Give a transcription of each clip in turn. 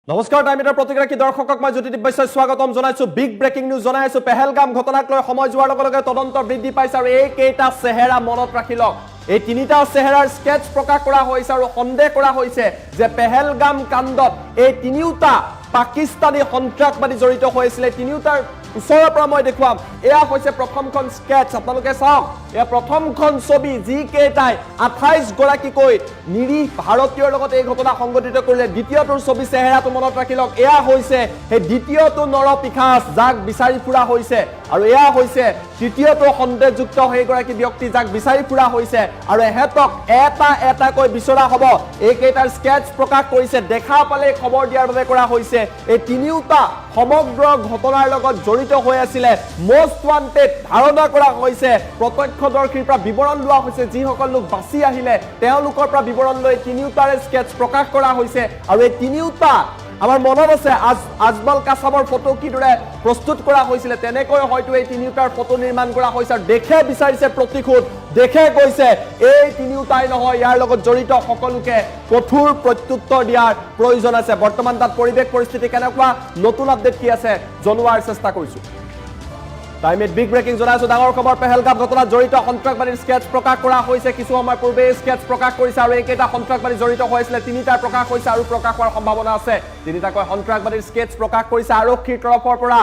নমস্কাৰ টাইমিটাৰ প্ৰতিগৰাকী দৰ্শকক মই জ্যোতিদীপ বৈশ্যই স্বাগতম জনাইছো বিগ ব্ৰেকিং নিউজ জনাইছো পেহেলগাম ঘটনাক লৈ সময় যোৱাৰ লগে লগে তদন্ত বৃদ্ধি পাইছে আৰু এই কেইটা চেহেৰা মনত ৰাখি লওক এই তিনিটা চেহেৰাৰ স্কেচ প্ৰকাশ কৰা হৈছে আৰু সন্দেহ কৰা হৈছে যে পেহেলগাম কাণ্ডত এই তিনিওটা পাকিস্তানী সন্ত্ৰাসবাদী জড়িত হৈছিল তিনিওটাৰ ওচৰৰ পৰা মই দেখুৱাম এয়া হৈছে প্ৰথমখন স্কেচ আপোনালোকে চাওক এয়া প্ৰথমখন ছবি যি কেইটাই 28 গৰাকীকৈ নিৰীহ ভাৰতীয়ৰ লগত এই ঘটনা সংঘটিত কৰিলে দ্বিতীয়টোৰ ছবি চেহেৰাটো মনত ৰাখি লওক এয়া হৈছে সেই দ্বিতীয়টো নৰপিশাচ যাক বিচাৰি ফুৰা হৈছে আৰু এয়া হৈছে তৃতীয়টো সন্দেহযুক্ত সেই গৰাকী ব্যক্তি যাক বিচাৰি ফুৰা হৈছে আৰু এহেতক এটা এটাকৈ বিচৰা হ'ব এই কেইটাৰ স্কেচ প্ৰকাশ কৰিছে দেখা পালে খবৰ দিয়াৰ বাবে কৰা হৈছে এই তিনিওটা সমগ্ৰ ঘটনাৰ লগত জড়িত হৈ আছিল মোষ্ট ওয়ান্টেড ধাৰণা কৰা হৈছে প্ৰত্যক্ষদৰ্শীৰ পৰা বিৱৰণ লোৱা হৈছে যিসকল লোক বাছি আহিলে তেওঁলোকৰ পৰা বিৱৰণ লৈ তিনিওটাৰে স্কেচ প্ৰকাশ কৰা হৈছে আৰু এই তিনিওটা আমাৰ মনত আছে আজমল কাছামৰ ফটো কিদৰে প্ৰস্তুত কৰা হৈছিল তেনেকৈ হয়তো এই তিনিওটাৰ ফটো নিৰ্মাণ কৰা হৈছে আৰু দেখে বিচাৰিছে প্ৰতিশোধ দেখে কৈছে এই তিনিওটাই নহয় ইয়াৰ লগত জড়িত সকলোকে কঠোৰ প্ৰত্যুত্তৰ দিয়াৰ প্ৰয়োজন আছে বৰ্তমান তাত পৰিৱেশ পৰিস্থিতি কেনেকুৱা নতুন আপডেট কি আছে জনোৱাৰ চেষ্টা কৰিছো টাইমিট বিগ ব্ৰেকিং জনাইছো ডাঙৰ খবৰ পেহেলগাম ঘটনাত জড়িত সন্ত্ৰাসবাদীৰ স্কেচ প্ৰকাশ কৰা হৈছে কিছু সময় পূৰ্বে স্কেচ প্ৰকাশ কৰিছে আৰু এইকেইটা সন্ত্ৰাসবাদী জড়িত হৈছিল তিনিটাৰ প্ৰকাশ হৈছে আৰু প্ৰকাশ হোৱাৰ সম্ভাৱনা আছে তিনিটাকৈ সন্ত্ৰাসবাদীৰ স্কেচ প্ৰকাশ কৰিছে আৰক্ষীৰ তৰফৰ পৰা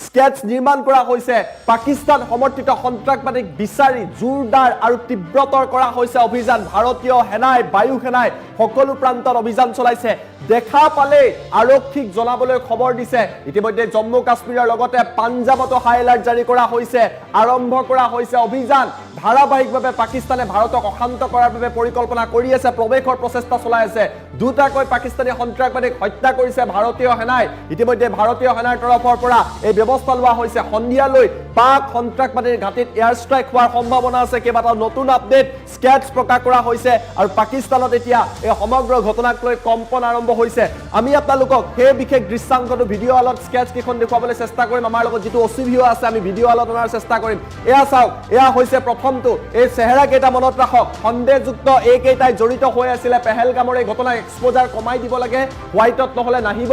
স্কেচ নিৰ্মাণ কৰা হৈছে পাকিস্তান সমৰ্থিত সন্ত্ৰাসবাদীক বিচাৰি জোৰদাৰ আৰু তীব্ৰতৰ কৰা হৈছে অভিযান ভাৰতীয় সেনাই বায়ু সেনাই সকলো প্ৰান্তত অভিযান চলাইছে দেখা পালে আৰক্ষীক জনাবলৈ খবৰ দিছে ইতিমধ্যে জম্মু কাশ্মীৰৰ লগতে পাঞ্জাবতো হাই এলাৰ্ট জাৰি কৰা হৈছে আৰম্ভ কৰা হৈছে অভিযান ধাৰাবাহিকভাৱে পাকিস্তানে ভাৰতক অশান্ত কৰাৰ বাবে পৰিকল্পনা কৰি আছে প্ৰৱেশৰ প্ৰচেষ্টা চলাই আছে দুটাকৈ পাকিস্তানী সন্ত্ৰাসবাদীক হত্যা কৰিছে ভাৰতীয় সেনাই ইতিমধ্যে ভাৰতীয় সেনাৰ তৰফৰ পৰা এই ব্যৱস্থা লোৱা হৈছে সন্ধিয়ালৈ পাক সন্ত্ৰাসবাদীৰ ঘাটিত এয়াৰ ষ্ট্ৰাইক হোৱাৰ সম্ভাৱনা আছে কেইবাটাও নতুন আপডেট স্কেচ প্ৰকাশ কৰা হৈছে আৰু পাকিস্তানত এতিয়া এই সমগ্ৰ ঘটনাক লৈ কম্পন আৰম্ভ হৈছে আমি আপোনালোকক সেই বিশেষ দৃশ্যাংশটো ভিডিঅ' আলত স্কেচ কেইখন দেখুৱাবলৈ চেষ্টা কৰিম আমাৰ লগত যিটো অচিভিও আছে আমি ভিডিঅ' আলত অনাৰ চেষ্টা কৰিম এয়া চাওক এয়া হৈছে প্ৰথমটো এই চেহেৰা কেইটা মনত ৰাখক সন্দেহযুক্ত এই কেইটাই জড়িত হৈ আছিল পেহেলগামৰ এই ঘটনা এক্সপোজাৰ কমাই দিব লাগে হোৱাইটত নহলে নাহিব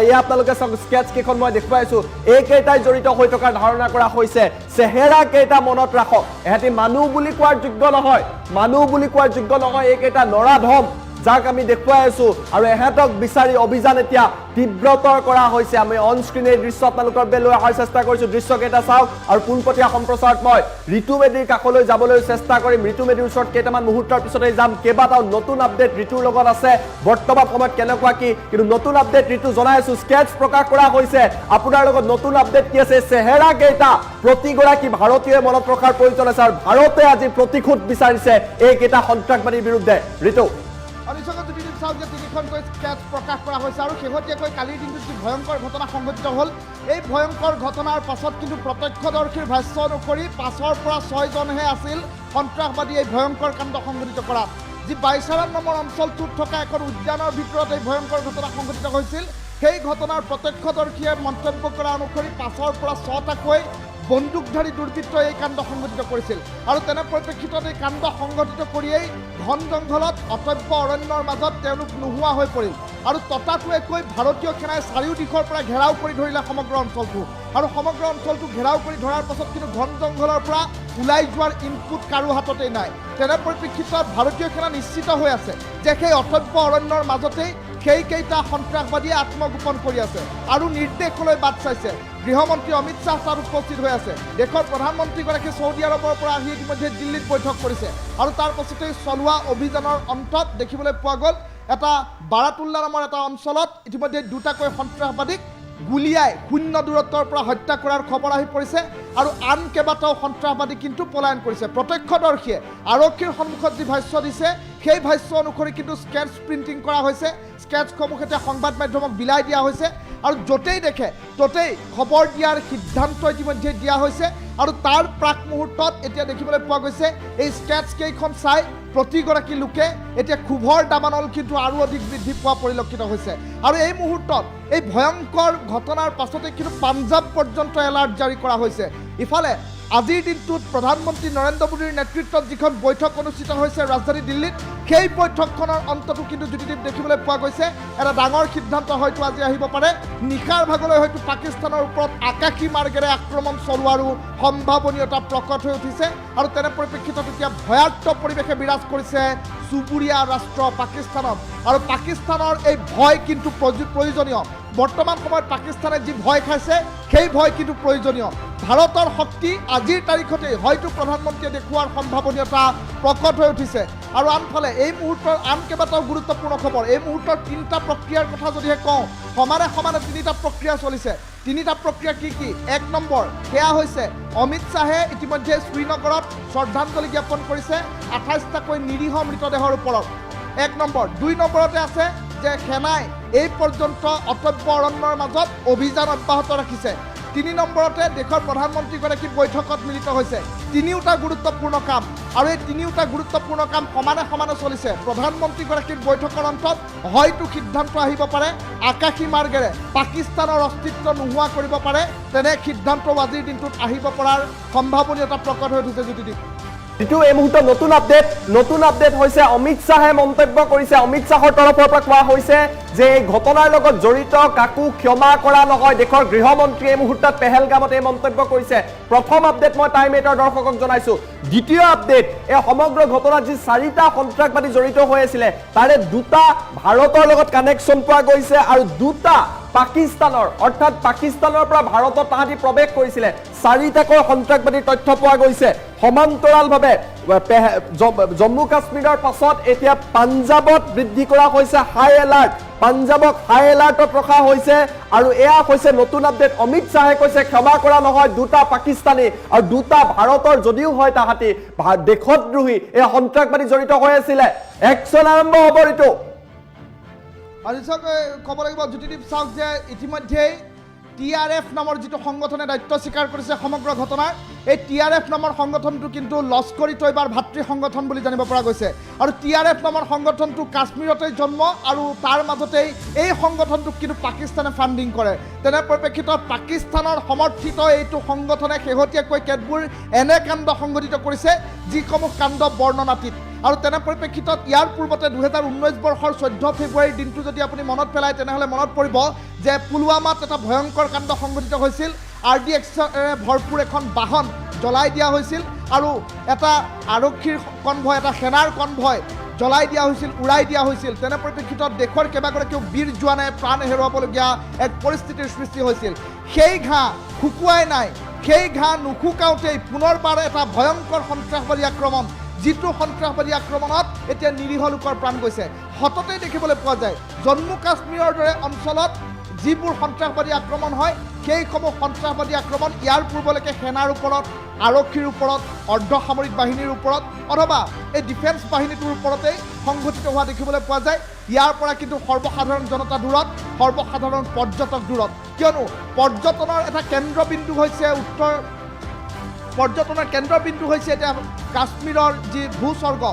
এয়া আপোনালোকে চাওক স্কেচ কেইখন মই দেখুৱাইছো এই কেইটাই জড়িত হৈ থকাৰ ধাৰণা কৰা হৈছে চেহেৰা কেইটা মনত ৰাখক এহেঁতি মানুহ বুলি কোৱাৰ যোগ্য নহয় এই কেইটা নৰাধম যাক আমি দেখুৱাই আছো আৰু এহেঁতক বিচাৰি অভিযান এতিয়া তীব্ৰতৰ কৰা হৈছে আমি অন স্ক্ৰীন এই দৃশ্য আপোনালোকৰ বাবে লৈ অহাৰ চেষ্টা কৰিছো দৃশ্যকেইটা চাওক আৰু পোনপটীয়া সম্প্ৰচাৰত মই ঋতু মেধিৰ কাষলৈ যাবলৈ চেষ্টা কৰিম ঋতু মেধিৰ ওচৰত কেইটামান মুহূৰ্তৰ পিছতে যাম কেইবাটাও নতুন আপডেট ঋতুৰ লগত আছে বৰ্তমান সময়ত কেনেকুৱা কি কিন্তু নতুন আপডেট ঋতু জনাই আছো স্কেচ প্ৰকাশ কৰা হৈছে আপোনাৰ লগত নতুন আপডেট কি আছে চেহেৰা কেইটা প্ৰতিগৰাকী ভাৰতীয় মনত ৰখাৰ প্ৰয়োজন আছে আৰু ভাৰতে আজি প্ৰতিশোধ বিচাৰিছে এইকেইটা সন্ত্ৰাসবাদীৰ বিৰুদ্ধে ঋতু স্কেচ প্ৰকাশ কৰা হৈছে আৰু শেহতীয়াকৈ কালিৰ দিনটোত যি ভয়ংকৰ ঘটনা সংঘটিত হ'ল এই ভয়ংকৰ ঘটনাৰ পাছত কিন্তু প্ৰত্যক্ষদৰ্শীৰ ভাষ্য অনুসৰি 5ৰ পৰা 6জনহে আছিল সন্ত্ৰাসবাদী এই ভয়ংকৰ কাণ্ড সংঘটিত কৰা যি বাইচাৰাম নামৰ অঞ্চলটোত থকা এখন উদ্যানৰ ভিতৰত এই ভয়ংকৰ ঘটনা সংঘটিত হৈছিল সেই ঘটনাৰ প্ৰত্যক্ষদৰ্শীয়ে মন্তব্য কৰা অনুসৰি 5ৰ পৰা 6টাকৈ বন্দুকধাৰী দুৰ্বৃত্তই এই কাণ্ড সংঘটিত কৰিছিল আৰু তেনে পৰিপ্ৰেক্ষিতত এই কাণ্ড সংঘটিত কৰিয়েই ঘন জংঘলত অটব্য অৰণ্যৰ মাজত তেওঁলোক নোহোৱা হৈ পৰিল আৰু ততাতৈয়াকৈ ভাৰতীয় সেনাই চাৰিওদিশৰ পৰা ঘেৰাও কৰি ধৰিলে সমগ্ৰ অঞ্চলটো আৰু সমগ্ৰ অঞ্চলটো ঘেৰাও কৰি ধৰাৰ পাছত কিন্তু ঘন জংঘলৰ পৰা ওলাই যোৱাৰ ইনপুট কাৰো হাততেই নাই তেনে পৰিপ্ৰেক্ষিতত ভাৰতীয় সেনা নিশ্চিত হৈ আছে যে সেই অটব্য অৰণ্যৰ মাজতেই সেইকেইটা সন্ত্ৰাসবাদীয়ে আত্মগোপন কৰি আছে আৰু নিৰ্দেশলৈ বাট চাইছে গৃহমন্ত্ৰী অমিত শ্বাহ তাত উপস্থিত হৈ আছে দেশৰ প্ৰধানমন্ত্ৰীগৰাকীয়ে চৌদি আৰবৰ পৰা আহি ইতিমধ্যে দিল্লীত বৈঠক কৰিছে আৰু তাৰ পাছতেই চলোৱা অভিযানৰ অন্তত দেখিবলৈ পোৱা গ'ল এটা বাৰাতুল্লা নামৰ এটা অঞ্চলত ইতিমধ্যে দুটাকৈ সন্ত্ৰাসবাদীক গুলিয়াই শূন্য দূৰত্বৰ পৰা হত্যা কৰাৰ খবৰ আহি পৰিছে আৰু আন কেইবাটাও সন্ত্ৰাসবাদী কিন্তু পলায়ন কৰিছে প্ৰত্যক্ষদৰ্শীয়ে আৰক্ষীৰ সন্মুখত যি ভাষ্য দিছে সেই ভাষ্য অনুসৰি কিন্তু স্কেচ প্ৰিণ্টিং কৰা হৈছে স্কেচসমূহ এতিয়া সংবাদ মাধ্যমক বিলাই দিয়া হৈছে আৰু য'তেই দেখে ত'তেই খবৰ দিয়াৰ সিদ্ধান্ত ইতিমধ্যে দিয়া হৈছে আৰু তাৰ প্ৰাক মুহূৰ্তত এতিয়া দেখিবলৈ পোৱা গৈছে এই স্কেচ কেইখন চাই প্ৰতিগৰাকী লোকে এতিয়া ক্ষোভৰ দাবানল কিন্তু আৰু অধিক বৃদ্ধি পোৱা পৰিলক্ষিত হৈছে আৰু এই মুহূৰ্তত এই ভয়ংকৰ ঘটনাৰ পাছতে কিন্তু পাঞ্জাব পৰ্যন্ত এলাৰ্ট জাৰি কৰা হৈছে ইফালে আজিৰ দিনটোত প্ৰধানমন্ত্ৰী নৰেন্দ্ৰ মোদীৰ নেতৃত্বত যিখন বৈঠক অনুষ্ঠিত হৈছে ৰাজধানী দিল্লীত সেই বৈঠকখনৰ অন্ততো কিন্তু জ্যোতিদীপ দেখিবলৈ পোৱা গৈছে এটা ডাঙৰ সিদ্ধান্ত হয়তো আজি আহিব পাৰে নিশাৰ ভাগলৈ হয়তো পাকিস্তানৰ ওপৰত আকাশী মাৰ্গেৰে আক্ৰমণ চলোৱাৰো সম্ভাৱনীয়তা প্ৰকট হৈ উঠিছে আৰু তেনে পৰিপ্ৰেক্ষিতত এতিয়া ভয়াৰ্ত পৰিৱেশে বিৰাজ কৰিছে চুবুৰীয়া ৰাষ্ট্ৰ পাকিস্তানত আৰু পাকিস্তানৰ এই ভয় কিন্তু প্ৰয়োজনীয় বৰ্তমান সময়ত পাকিস্তানে যি ভয় খাইছে সেই ভয় কিন্তু প্ৰয়োজনীয় ভাৰতৰ শক্তি আজিৰ তাৰিখতে হয়তো প্ৰধানমন্ত্ৰীয়ে দেখুওৱাৰ সম্ভাৱনীয়তা প্ৰকট হৈ উঠিছে আৰু আনফালে এই মুহূৰ্তৰ আন কেইবাটাও গুৰুত্বপূৰ্ণ খবৰ এই মুহূৰ্তৰ তিনিটা প্ৰক্ৰিয়াৰ কথা যদিহে কওঁ সমানে সমানে তিনিটা প্ৰক্ৰিয়া চলিছে তিনিটা প্ৰক্ৰিয়া কি এক নম্বৰ সেয়া হৈছে অমিত শ্বাহে ইতিমধ্যে শ্ৰীনগৰত শ্ৰদ্ধাঞ্জলি জ্ঞাপন কৰিছে 28টাকৈ নিৰীহ মৃতদেহৰ ওপৰত এক নম্বৰ দুই নম্বৰতে আছে যে সেনাই এই পৰ্যন্ত অটব্য অৰণ্যৰ মাজত অভিযান অব্যাহত ৰাখিছে তিনি নম্বৰতে দেশৰ প্ৰধানমন্ত্ৰীগৰাকী বৈঠকত মিলিত হৈছে তিনিওটা গুৰুত্বপূৰ্ণ কাম আৰু এই তিনিওটা গুৰুত্বপূৰ্ণ কাম সমানে সমানে চলিছে প্ৰধানমন্ত্ৰীগৰাকীৰ বৈঠকৰ অন্তত হয়তো সিদ্ধান্ত আহিব পাৰে আকাশী মাৰ্গেৰে পাকিস্তানৰ অস্তিত্ব নোহোৱা কৰিব পাৰে তেনে সিদ্ধান্ত আজিৰ দিনটোত আহিব পৰাৰ সম্ভাৱনীয়তা প্ৰকট হৈ উঠিছে জ্যোতিদীপ যিটো এই মুহূৰ্তত নতুন আপডেট হৈছে অমিত শ্বাহে মন্তব্য কৰিছে অমিত শ্বাহৰ তৰফৰ পৰা কোৱা হৈছে যে এই ঘটনাৰ লগত জড়িত কাকো ক্ষমা কৰা নহয় দেশৰ গৃহমন্ত্ৰী এই মুহূৰ্তত পেহেলগামত এই মন্তব্য কৰিছে প্ৰথম আপডেট মই টাইম 8ৰ দৰ্শকক জনাইছো দ্বিতীয় আপডেট এই সমগ্ৰ ঘটনাত যি 4টা সন্ত্ৰাসবাদী জড়িত হৈ আছিল তাৰে দুটা ভাৰতৰ লগত কানেকশ্যন পোৱা গৈছে আৰু দুটা পাকিস্তানৰ অৰ্থাৎ পাকিস্তানৰ পৰা ভাৰতত তাহাঁতি প্ৰৱেশ কৰিছিলে 4টাকৈ সন্ত্ৰাসবাদীৰ তথ্য পোৱা গৈছে সমান্তৰালভাৱে জম্মু কাশ্মীৰৰ পাছত এতিয়া পাঞ্জাবত বৃদ্ধি কৰা হৈছে হাই এলাৰ্ট পাঞ্জাবক হাই এলাৰ্টত ৰখা হৈছে আৰু এয়া হৈছে নতুন আপডেট অমিত শ্বাহে কৈছে ক্ষমা কৰা নহয় দুটা পাকিস্তানী আৰু দুটা ভাৰতৰ যদিও হয় তাহাঁতি দেশদ্ৰোহী এই সন্ত্ৰাসবাদী জড়িত হৈ আছিলে একশ্যন আৰম্ভ হ'ব এইটো আৰু ক'ব লাগিব জ্যোতিদীপ চাওক যে ইতিমধ্যেই TRF নামৰ যিটো সংগঠনে দায়িত্ব স্বীকাৰ কৰিছে সমগ্ৰ ঘটনাৰ এই TRF নামৰ সংগঠনটো কিন্তু লস্কৰী তৈবাৰ ভাতৃ সংগঠন বুলি জানিব পৰা গৈছে আৰু TRF নামৰ সংগঠনটো কাশ্মীৰতে জন্ম আৰু তাৰ মাজতেই এই সংগঠনটোক কিন্তু পাকিস্তানে ফাণ্ডিং কৰে তেনে পৰিপ্ৰেক্ষিতত পাকিস্তানৰ সমৰ্থিত এইটো সংগঠনে শেহতীয়াকৈ কেতবোৰ এনে কাণ্ড সংঘটিত কৰিছে যিসমূহ কাণ্ড বৰ্ণনাতীত আৰু তেনে পৰিপ্ৰেক্ষিতত ইয়াৰ পূৰ্বতে 2019 বৰ্ষৰ 14 ফেব্ৰুৱাৰীৰ দিনটো যদি আপুনি মনত পেলায় তেনেহ'লে মনত পৰিব যে পুলৱামাত এটা ভয়ংকৰ কাণ্ড সংঘটিত হৈছিল RDXৰে ভৰপূৰ এখন বাহন জ্বলাই দিয়া হৈছিল আৰু এটা আৰক্ষীৰ কনভয় এটা সেনাৰ কনভয় জ্বলাই দিয়া হৈছিল উৰাই দিয়া হৈছিল তেনে পৰিপ্ৰেক্ষিতত দেশৰ কেইবাগৰাকীও বীৰ জোৱানে প্ৰাণ হেৰুৱাবলগীয়া এক পৰিস্থিতিৰ সৃষ্টি হৈছিল সেই ঘাঁ শুকুৱাই নাই সেই ঘাঁ নুশুকাওঁতেই পুনৰবাৰ এটা ভয়ংকৰ সন্ত্ৰাসবাদী আক্ৰমণ যিটো সন্ত্ৰাসবাদী আক্ৰমণত এতিয়া নিৰীহ লোকৰ প্ৰাণ গৈছে হততে দেখিবলৈ পোৱা যায় জম্মু কাশ্মীৰৰ দৰে অঞ্চলত যিবোৰ সন্ত্ৰাসবাদী আক্ৰমণ হয় সেইসমূহ সন্ত্ৰাসবাদী আক্ৰমণ ইয়াৰ পূৰ্বলৈকে সেনাৰ ওপৰত আৰক্ষীৰ ওপৰত অৰ্ধসামৰিক বাহিনীৰ ওপৰত অথবা এই ডিফেন্স বাহিনীটোৰ ওপৰতেই সংঘটিত হোৱা দেখিবলৈ পোৱা যায় ইয়াৰ পৰা কিন্তু সৰ্বসাধাৰণ জনতা দূৰত সৰ্বসাধাৰণ পৰ্যটক দূৰত কিয়নো পৰ্যটনৰ এটা কেন্দ্ৰবিন্দু হৈছে পৰ্যটনৰ কেন্দ্ৰবিন্দু হৈছে এতিয়া কাশ্মীৰৰ যি ভূস্বৰ্গ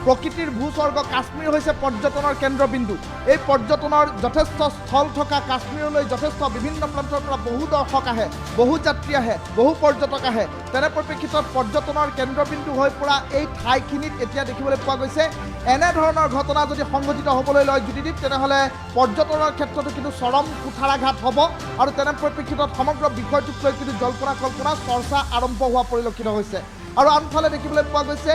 প্ৰকৃতিৰ ভূস্বৰ্গ কাশ্মীৰ হৈছে পৰ্যটনৰ কেন্দ্ৰবিন্দু এই পৰ্যটনৰ যথেষ্ট স্থল থকা কাশ্মীৰলৈ যথেষ্ট বিভিন্ন প্ৰান্তৰ পৰা বহু দৰ্শক আহে বহু যাত্ৰী আহে বহু পৰ্যটক আহে তেনে পৰিপ্ৰেক্ষিতত পৰ্যটনৰ কেন্দ্ৰবিন্দু হৈ পৰা এই ঠাইখিনিত এতিয়া দেখিবলৈ পোৱা গৈছে এনেধৰণৰ ঘটনা যদি সংঘটিত হ'বলৈ লয় জ্যোতিদীপ তেনেহ'লে পৰ্যটনৰ ক্ষেত্ৰতো কিন্তু চৰম কুঠাৰাঘাত হ'ব আৰু তেনে পৰিপ্ৰেক্ষিতত সমগ্ৰ বিষয়টোক লৈ কিন্তু জল্পনা কল্পনা চৰ্চা আৰম্ভ হোৱা পৰিলক্ষিত হৈছে আৰু আনফালে দেখিবলৈ পোৱা গৈছে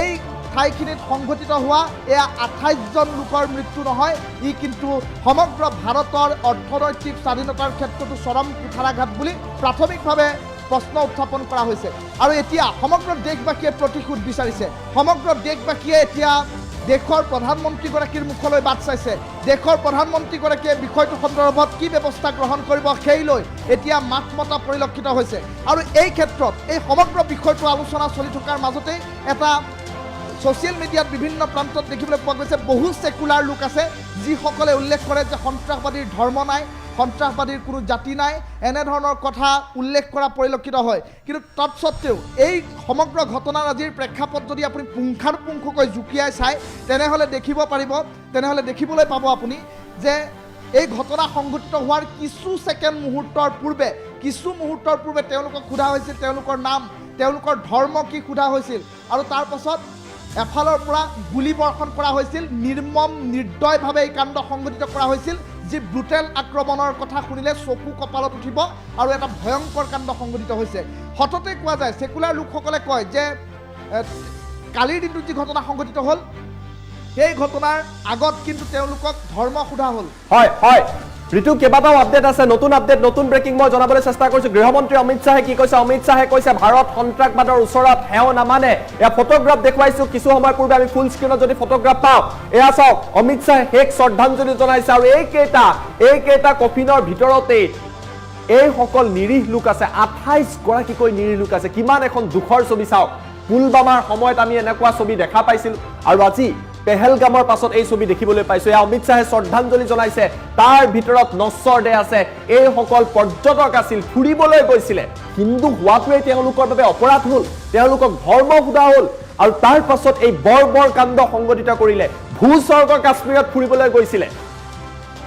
এই ঠাইখিনিত সংঘটিত হোৱা এয়া 28জন লোকৰ মৃত্যু নহয় ই কিন্তু সমগ্ৰ ভাৰতৰ অৰ্থনৈতিক স্বাধীনতাৰ ক্ষেত্ৰতো চৰম কুঠাৰাঘাত বুলি প্ৰাথমিকভাৱে প্ৰশ্ন উত্থাপন কৰা হৈছে আৰু এতিয়া সমগ্ৰ দেশবাসীয়ে প্ৰতিশোধ বিচাৰিছে সমগ্ৰ দেশবাসীয়ে এতিয়া দেশৰ প্ৰধানমন্ত্ৰীগৰাকীৰ মুখলৈ বাট চাইছে দেশৰ প্ৰধানমন্ত্ৰীগৰাকীয়ে বিষয়টো সন্দৰ্ভত কি ব্যৱস্থা গ্ৰহণ কৰিব সেই লৈ এতিয়া মাত মতা পৰিলক্ষিত হৈছে আৰু এই ক্ষেত্ৰত এই সমগ্ৰ বিষয়টো আলোচনা চলি থকাৰ মাজতেই এটা ছ'চিয়েল মিডিয়াত বিভিন্ন প্ৰান্তত দেখিবলৈ পোৱা গৈছে বহু ছেকুলাৰ লোক আছে যিসকলে উল্লেখ কৰে যে সন্ত্ৰাসবাদীৰ ধৰ্ম নাই সন্ত্ৰাসবাদীৰ কোনো জাতি নাই এনেধৰণৰ কথা উল্লেখ কৰা পৰিলক্ষিত হয় কিন্তু তৎসত্ত্বেও এই সমগ্ৰ ঘটনাৰাজিৰ প্ৰেক্ষাপট যদি আপুনি পুংখানুপুংখকৈ জুকিয়াই চায় তেনেহ'লে দেখিবলৈ পাব আপুনি যে এই ঘটনা সংঘটিত হোৱাৰ কিছু মুহূৰ্তৰ পূৰ্বে তেওঁলোকক সোধা হৈছিল তেওঁলোকৰ নাম তেওঁলোকৰ ধৰ্ম কি সোধা হৈছিল আৰু তাৰ পাছত এফালৰ পৰা গুলী বৰ্ষণ কৰা হৈছিল, নিৰ্মম নিৰ্দয়ভাৱে এই কাণ্ড সংঘটিত কৰা হৈছিল, যি ব্ৰুটেল আক্ৰমণৰ কথা শুনিলে চকু কপালত উঠিব আৰু এটা ভয়ংকৰ কাণ্ড সংঘটিত হৈছে। সততে কোৱা যায়, ছেকুলাৰ লোকসকলে কয় যে কালিৰ দিনটোত যি ঘটনা সংঘটিত হ'ল সেই ঘটনাৰ আগত কিন্তু তেওঁলোকক ধৰ্ম সোধা হ'ল। হয় হয় ঋতু কেইবাটাও আপডেট আছে, নতুন আপডেট, নতুন ব্ৰেকিং মই জনাবলৈ চেষ্টা কৰিছোঁ। গৃহমন্ত্ৰী অমিত শ্বাহে কি কৈছে? অমিত শ্বাহে কৈছে ভাৰত সন্ত্ৰাসবাদৰ ওচৰত সেও নামানে। এয়া ফটোগ্ৰাফ দেখুৱাইছোঁ কিছু সময় পূৰ্বে, আমি ফুল স্ক্ৰীণত যদি ফটোগ্ৰাফ পাওঁ, এয়া চাওক, অমিত শ্বাহে শেষ শ্ৰদ্ধাঞ্জলি জনাইছে। আৰু এইকেইটা কফিনৰ ভিতৰতেই এইসকল নিৰীহ লোক আছে, 28 গৰাকীকৈ নিৰীহ লোক আছে। কিমান এখন দুখৰ ছবি চাওক। পুলৱামাৰ সময়ত আমি এনেকুৱা ছবি দেখা পাইছিলোঁ আৰু আজি পেহেলগামৰ পাছত এই ছবি দেখিবলৈ পাইছোঁ। এয়া অমিত শ্বাহে শ্ৰদ্ধাঞ্জলি জনাইছে। তাৰ ভিতৰত নশ্বৰ দে আছে। এইসকল পৰ্যটক আছিল, ফুৰিবলৈ গৈছিলে। হিন্দু হোৱাটোৱেই তেওঁলোকৰ বাবে অপৰাধ হ'ল, তেওঁলোকক ধৰ্ম সোধা হ'ল আৰু তাৰ পাছত এই বৰ কাণ্ড সংঘটিত কৰিলে। ভূস্বৰ্গ কাশ্মীৰত ফুৰিবলৈ গৈছিলে,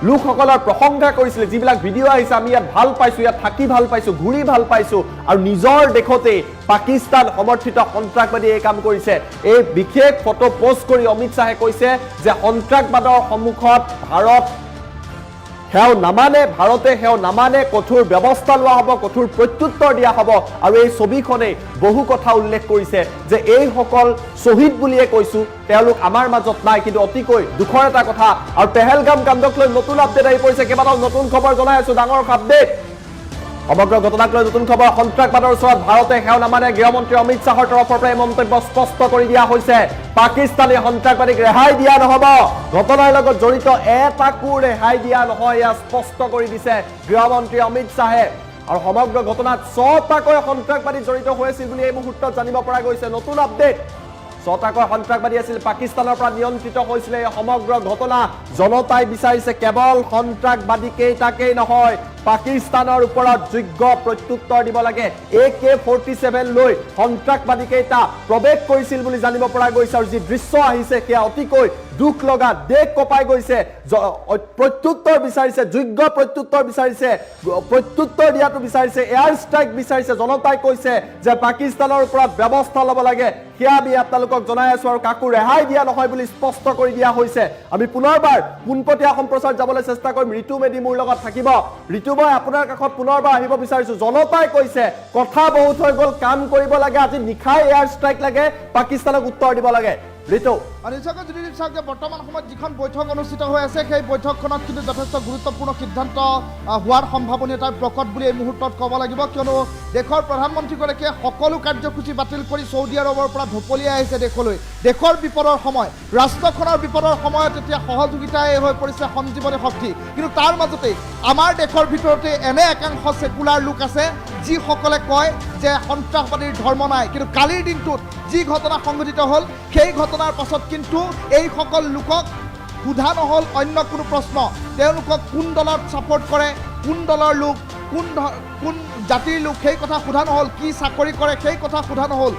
লোকসকলৰ প্ৰশংসা কৰিছিলে। যিবিলাক ভিডিঅ' আহিছে আমি ইয়াত ভাল পাইছোঁ, ইয়াত থাকি ভাল পাইছোঁ, ঘূৰি ভাল পাইছোঁ। আৰু নিজৰ দেশতেই পাকিস্তান সমৰ্থিত সন্ত্ৰাসবাদীয়ে এই কাম কৰিছে। এই বিশেষ ফটো পোষ্ট কৰি অমিত শ্বাহে কৈছে যে সন্ত্ৰাসবাদৰ সন্মুখত ভাৰত সেও নামানে, ভাৰতে সেও নামানে, কঠোৰ ব্যৱস্থা লোৱা হ'ব, কঠোৰ প্ৰত্যুত্তৰ দিয়া হ'ব। আৰু এই ছবিখনেই বহু কথা উল্লেখ কৰিছে যে এইসকল শ্বহীদ বুলিয়ে কৈছোঁ, তেওঁলোক আমাৰ মাজত নাই, কিন্তু অতিকৈ দুখৰ এটা কথা। আৰু পেহেলগাম কাণ্ডক লৈ নতুন আপডেট আহি পৰিছে, কেইবাটাও নতুন খবৰ জনাই আছোঁ, ডাঙৰ আপডেট। সমগ্ৰ ঘটনাক লৈ নতুন খবৰ, সন্ত্ৰাসবাদৰ ওচৰত ভাৰতে সেও নামানে। গৃহমন্ত্ৰী অমিত শ্বাহৰ তৰফৰ পৰা এই মন্তব্য স্পষ্ট কৰি দিয়া হৈছে। পাকিস্তানী সন্ত্ৰাসবাদীক ৰেহাই দিয়া নহ'ব, ঘটনাৰ লগত জড়িত এটাকো ৰেহাই দিয়া নহয়, এয়া স্পষ্ট কৰি দিছে গৃহমন্ত্ৰী অমিত শ্বাহে। আৰু সমগ্ৰ ঘটনাত 6টাকৈ সন্ত্ৰাসবাদী জড়িত হৈ আছিল বুলি এই মুহূৰ্তত জানিব পৰা গৈছে। নতুন আপডেট, 6টাকৈ সন্ত্ৰাসবাদী আছিল, পাকিস্তানৰ পৰা নিয়ন্ত্ৰিত হৈছিলে এই সমগ্ৰ ঘটনা। জনতাই বিচাৰিছে কেৱল সন্ত্ৰাসবাদী কেইটাকেই নহয়, পাকিস্তানৰ ওপৰত যোগ্য প্ৰত্যুত্তৰ দিব লাগে। AK-47 লৈ সন্ত্ৰাসবাদী কেইটা প্ৰৱেশ কৰিছিল বুলি জানিব পৰা গৈছে। আৰু যি দৃশ্য আহিছে সেয়া অতিকৈ দুখ লগা, দেশ কঁপাই গৈছে। প্ৰত্যুত্তৰ বিচাৰিছে, যোগ্য প্ৰত্যুত্তৰ বিচাৰিছে, প্ৰত্যুত্তৰ দিয়াটো বিচাৰিছে, এয়াৰ ষ্ট্ৰাইক বিচাৰিছে। জনতাই কৈছে যে পাকিস্তানৰ ওপৰত ব্যৱস্থা ল'ব লাগে, সেয়া আমি আপোনালোকক জনাই আছোঁ। আৰু কাকো ৰেহাই দিয়া নহয় বুলি স্পষ্ট কৰি দিয়া হৈছে। আমি পুনৰবাৰ পোনপটীয়া সম্প্ৰচাৰ যাবলৈ চেষ্টা কৰিম। ঋতু মেধি মোৰ লগত থাকিব। ঋতু, মই আপোনাৰ কাষত পুনৰবাৰ আহিব বিচাৰিছোঁ। জনতাই কৈছে কথা বহুত হৈ গ'ল, কাম কৰিব লাগে, আজি নিশাই এয়াৰ ষ্ট্ৰাইক লাগে, পাকিস্তানক উত্তৰ দিব লাগে। ঋতু, নিশ্চয়কৈ যদি চাওক যে বৰ্তমান সময়ত যিখন বৈঠক অনুষ্ঠিত হৈ আছে, সেই বৈঠকখনত কিন্তু যথেষ্ট গুৰুত্বপূৰ্ণ সিদ্ধান্ত হোৱাৰ সম্ভাৱনীয়তাৰ প্ৰকট বুলি এই মুহূৰ্তত ক'ব লাগিব। কিয়নো দেশৰ প্ৰধানমন্ত্ৰীগৰাকীয়ে সকলো কাৰ্যসূচী বাতিল কৰি চৌদি আৰবৰ পৰা ঢপলিয়াই আহিছে দেশলৈ। দেশৰ বিপদৰ সময়, ৰাষ্ট্ৰখনৰ বিপদৰ সময়ত এতিয়া সহযোগিতাই হৈ পৰিছে সঞ্জীৱনী শক্তি। কিন্তু তাৰ মাজতেই আমাৰ দেশৰ ভিতৰতে এনে একাংশ ছেকুলাৰ লোক আছে যিসকলে কয় যে সন্ত্ৰাসবাদীৰ ধৰ্ম নাই। কিন্তু কালিৰ দিনটোত যি ঘটনা সংঘটিত হ'ল, সেই ঘটনাৰ পাছত কিন্তু এইসকল লোকক সোধা নহ'ল অন্য কোনো প্ৰশ্ন। তেওঁলোকক কোন দলত ছাপোৰ্ট কৰে, কোন দলৰ লোক, কোন জাতিৰ লোক, সেই কথা সোধা নহ'ল। কি চাকৰি কৰে সেই কথা সোধা নহ'ল।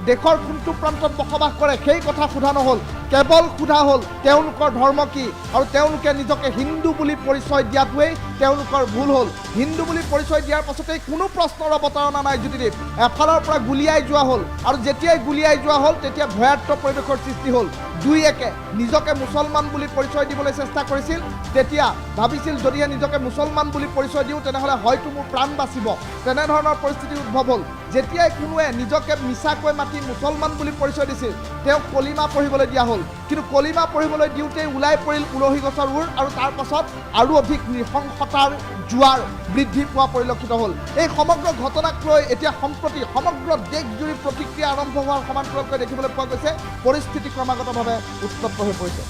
দেশৰ কোনটো প্ৰান্তত বসবাস কৰে সেই কথা সোধা নহ'ল। কেৱল সোধা হ'ল তেওঁলোকৰ ধৰ্ম কি। আৰু তেওঁলোকে নিজকে হিন্দু বুলি পৰিচয় দিয়াটোৱেই তেওঁলোকৰ ভুল হ'ল। হিন্দু বুলি পৰিচয় দিয়াৰ পাছতেই কোনো প্ৰশ্নৰ অৱতাৰণা নাই জ্যোতিদেৱ। এফালৰ পৰা গুলিয়াই যোৱা হ'ল, আৰু যেতিয়াই গুলিয়াই যোৱা হ'ল তেতিয়া ভয়াৰ্ত পৰিৱেশৰ সৃষ্টি হ'ল। দুই একে নিজকে মুছলমান বুলি পৰিচয় দিবলৈ চেষ্টা কৰিছিল। তেতিয়া ভাবিছিল যদিহে নিজকে মুছলমান বুলি পৰিচয় দিওঁ তেনেহ'লে হয়তো মোৰ প্ৰাণ বাচিব, তেনেধৰণৰ পৰিস্থিতি উদ্ভৱ হ'ল। যেতিয়াই কোনোৱে নিজকে মিছাকৈ মাতি মুছলমান বুলি পৰিচয় দিছিল, তেওঁক কলিমা পঢ়িবলৈ দিয়া হ'ল। কিন্তু কলিমা পঢ়িবলৈ দিওঁতেই ওলাই পৰিল উলহি গছৰ ওৰ, আৰু তাৰ পাছত আৰু অধিক নৃশংসতাৰ জোৱাৰ বৃদ্ধি পোৱা পৰিলক্ষিত হ'ল। এই সমগ্ৰ ঘটনাক লৈ এতিয়া সম্প্ৰতি সমগ্ৰ দেশজুৰি প্ৰতিক্ৰিয়া আৰম্ভ হোৱাৰ সমান্তৰালকৈ দেখিবলৈ পোৱা গৈছে। পৰিস্থিতি ক্ৰমাগতভাৱে উত্তপ্ত হৈ পৰিছে।